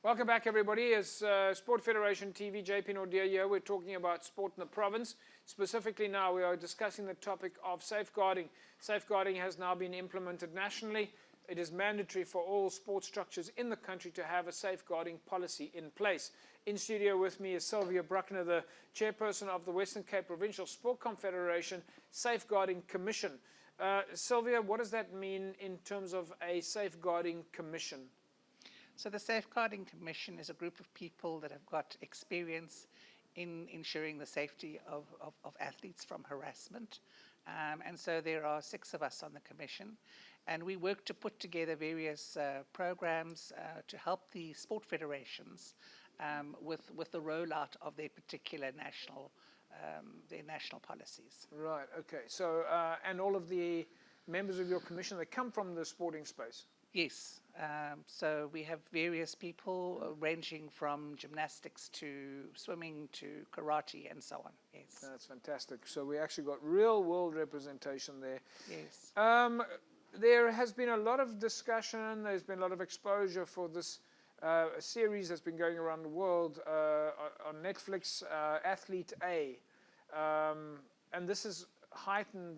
Welcome back, everybody. As Sport Federation TV, JP Nordia here. We're talking about sport in the province. Specifically now, we are discussing the topic of safeguarding. Safeguarding has now been implemented nationally. It is mandatory for all sports structures in the country to have a safeguarding policy in place. In studio with me is Sylvia Bruckner, the chairperson of the Western Cape Provincial Sport Confederation Safeguarding Commission. Sylvia, what does that mean in terms of a safeguarding commission? So the Safeguarding Commission is a group of people that have got experience in ensuring the safety of athletes from harassment. And so there are 6 of us on the commission, and we work to put together various programs to help the sport federations with the rollout of their particular national policies. Right, okay. So, and all of the members of your commission, they come from the sporting space? Yes. So we have various people ranging from gymnastics to swimming to karate and so on. Yes. That's fantastic. So we actually got real world representation there. Yes. There has been a lot of discussion. There's been a lot of exposure for this series that's been going around the world on Netflix, Athlete A. And this has heightened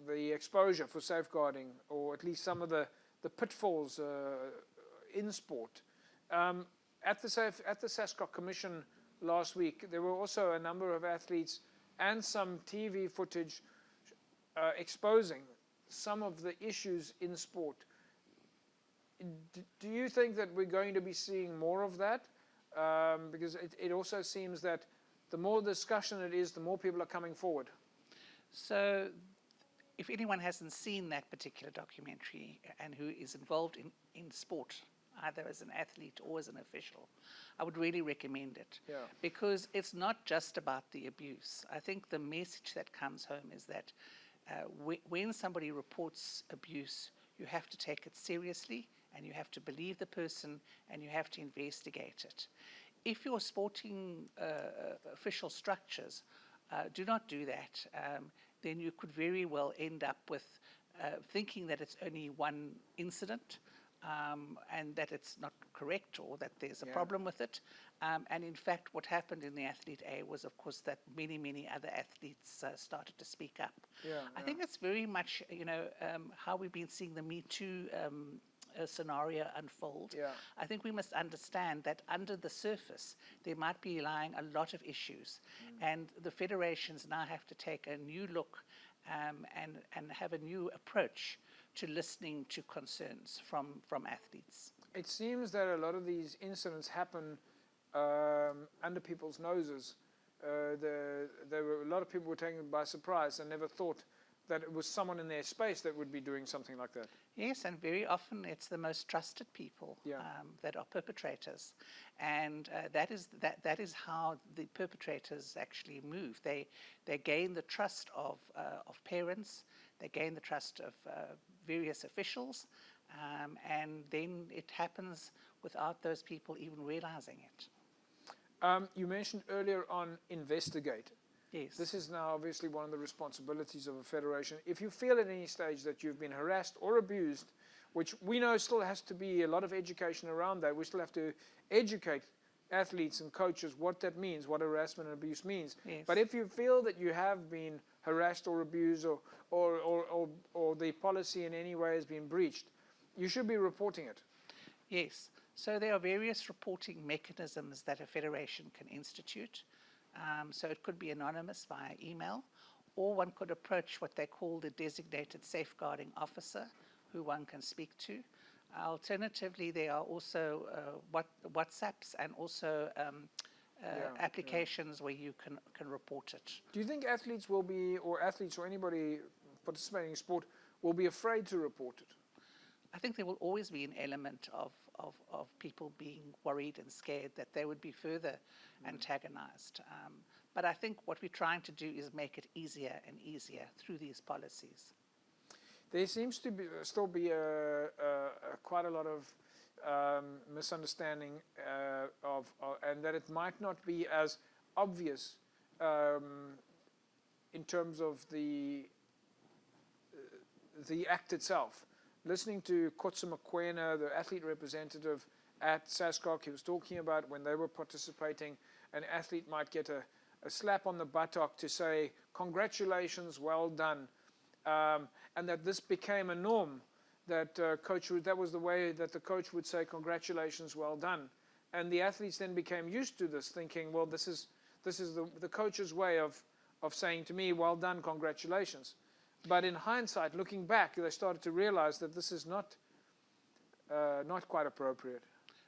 the exposure for safeguarding, or at least some of the pitfalls in sport. At the SASCOC Commission last week, there were also a number of athletes and some TV footage exposing some of the issues in sport. Do you think that we're going to be seeing more of that? Because it also seems that the more discussion it is, the more people are coming forward. So if anyone hasn't seen that particular documentary and who is involved in sport, either as an athlete or as an official, I would really recommend it. Yeah. Because it's not just about the abuse. I think the message that comes home is that when somebody reports abuse, you have to take it seriously, and you have to believe the person, and you have to investigate it. If your sporting official structures do not do that, then you could very well end up with thinking that it's only one incident and that it's not correct, or that there's a problem with it. And in fact, what happened in the Athlete A was, of course, that many other athletes started to speak up. I think it's very much, how we've been seeing the Me Too scenario unfold. I think we must understand that under the surface there might be lying a lot of issues, and the federations now have to take a new look and have a new approach to listening to concerns from athletes. It seems that a lot of these incidents happen under people's noses. There were a lot of people were taken by surprise and never thought that it was someone in their space that would be doing something like that. Yes, and very often it's the most trusted people that are perpetrators, and that is how the perpetrators actually move. They gain the trust of parents, they gain the trust of various officials, and then it happens without those people even realizing it. You mentioned earlier on investigate. Yes. This is now obviously one of the responsibilities of a federation. If you feel at any stage that you've been harassed or abused, which we know still has to be a lot of education around that, we still have to educate athletes and coaches what that means, what harassment and abuse means. Yes. But if you feel that you have been harassed or abused, or the policy in any way has been breached, you should be reporting it. Yes. So there are various reporting mechanisms that a federation can institute. So it could be anonymous via email, or one could approach what they call the designated safeguarding officer, who one can speak to. Alternatively, there are also WhatsApps and also applications where you can report it. Do you think athletes will be, or athletes or anybody participating in sport, will be afraid to report it? I think there will always be an element of people being worried and scared that they would be further antagonized. But I think what we're trying to do is make it easier and easier through these policies. There seems to be still be quite a lot of misunderstanding and that it might not be as obvious in terms of the act itself. listening to Kotse Mokoena, the athlete representative at SASCOC, he was talking about when they were participating, an athlete might get a slap on the buttock to say, congratulations, well done. And that this became a norm, that that was the way that the coach would say, congratulations, well done. And the athletes then became used to this, thinking, well, this is the coach's way of saying to me, well done, congratulations. But in hindsight, looking back, they started to realize that this is not quite appropriate.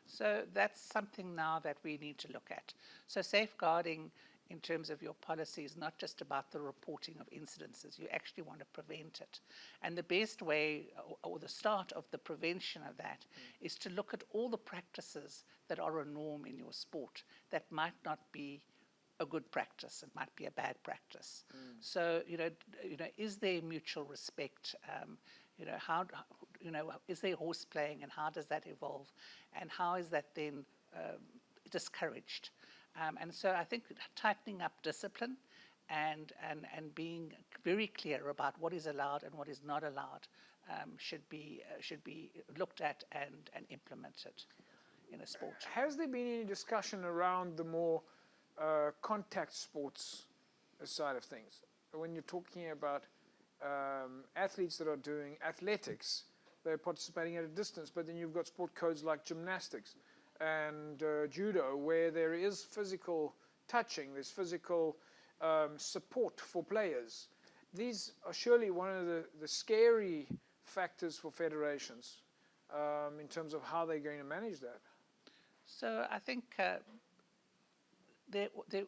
So that's something now that we need to look at. So safeguarding in terms of your policy is not just about the reporting of incidences. You actually want to prevent it. And the best way, or the start of the prevention of that, is to look at all the practices that are a norm in your sport that might not be a good practice. It might be a bad practice. So, is there mutual respect? Is there horse playing, and how does that evolve? And how is that then discouraged? And so I think tightening up discipline and being very clear about what is allowed and what is not allowed should be looked at and implemented in a sport. Has there been any discussion around the more contact sports side of things? When you're talking about athletes that are doing athletics, they're participating at a distance, but then you've got sport codes like gymnastics and judo, where there is physical touching, there's physical support for players. These are surely one of the scary factors for federations in terms of how they're going to manage that. So I think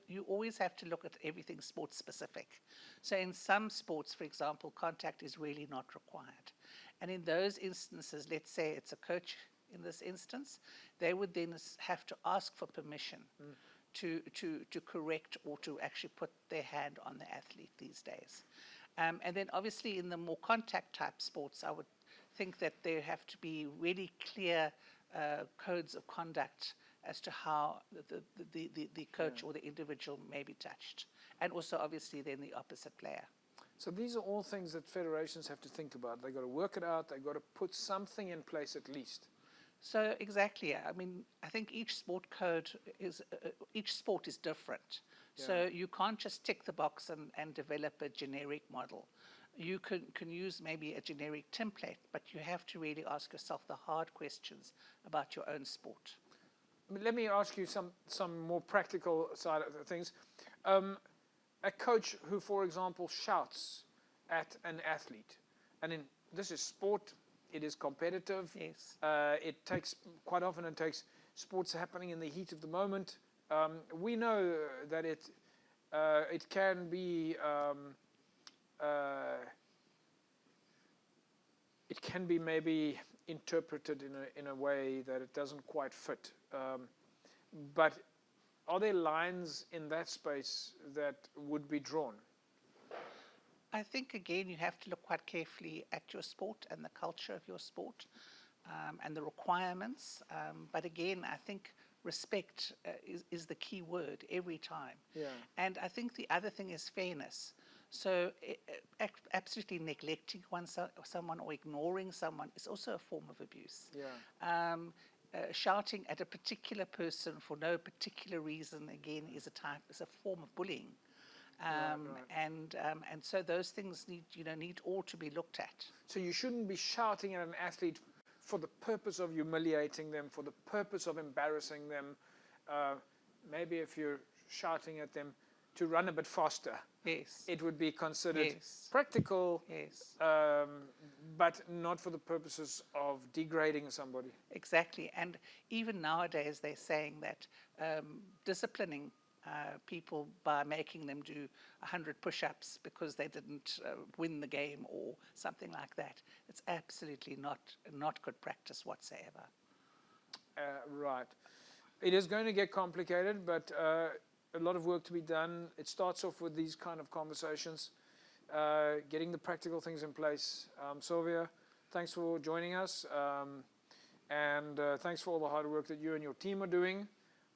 you always have to look at everything sports specific. So in some sports, for example, contact is really not required. And in those instances, let's say it's a coach in this instance, they would then have to ask for permission to correct or to actually put their hand on the athlete these days. And then obviously in the more contact type sports, I would think that there have to be really clear codes of conduct as to how the coach or the individual may be touched. And also obviously then the opposite player. So these are all things that federations have to think about. They've got to work it out. They've got to put something in place at least. So exactly. I mean, I think each sport code is, each sport is different. Yeah. So you can't just tick the box and develop a generic model. You can use maybe a generic template, but you have to really ask yourself the hard questions about your own sport. Let me ask you some more practical side of things. A coach who, for example, shouts at an athlete, and this is sport, it is competitive. Yes. Quite often it takes sports happening in the heat of the moment. We know that it can be maybe interpreted in a way that it doesn't quite fit. But are there lines in that space that would be drawn? I think, again, you have to look quite carefully at your sport and the culture of your sport and the requirements. But again, I think respect is the key word every time. Yeah. And I think the other thing is fairness. So absolutely neglecting someone or ignoring someone is also a form of abuse. Yeah. Shouting at a particular person for no particular reason, again, is a form of bullying. Right. And so those things need all to be looked at. So you shouldn't be shouting at an athlete for the purpose of humiliating them, for the purpose of embarrassing them. Maybe if you're shouting at them to run a bit faster, yes, it would be considered yes, practical, yes, but not for the purposes of degrading somebody. Exactly. And even nowadays they're saying that disciplining people by making them do 100 push-ups because they didn't win the game or something like that, it's absolutely not good practice whatsoever. Right. It is going to get complicated, but a lot of work to be done. It starts off with these kind of conversations, getting the practical things in place. Sylvia, thanks for joining us, and thanks for all the hard work that you and your team are doing.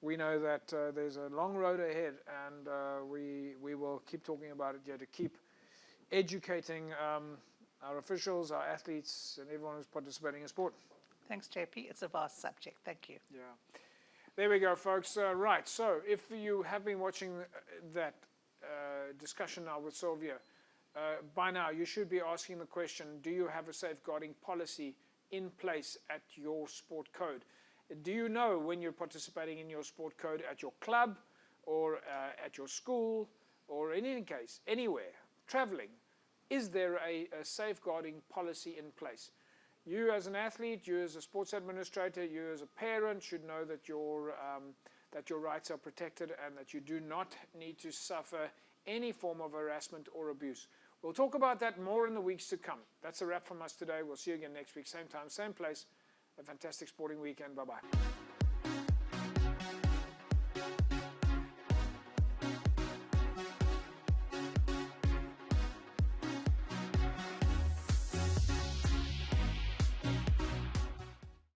We know that there's a long road ahead, and we will keep talking about it here to keep educating our officials, our athletes, and everyone who's participating in sport. Thanks, JP. It's a vast subject. Thank you. Yeah. There we go, folks. Right, so if you have been watching that discussion now with Sylvia, by now you should be asking the question, do you have a safeguarding policy in place at your sport code? Do you know when you're participating in your sport code at your club or at your school or in any case, anywhere, traveling? Is there a safeguarding policy in place? You as an athlete, you as a sports administrator, you as a parent should know that your rights are protected and that you do not need to suffer any form of harassment or abuse. We'll talk about that more in the weeks to come. That's a wrap from us today. We'll see you again next week, same time, same place. A fantastic sporting weekend. Bye-bye.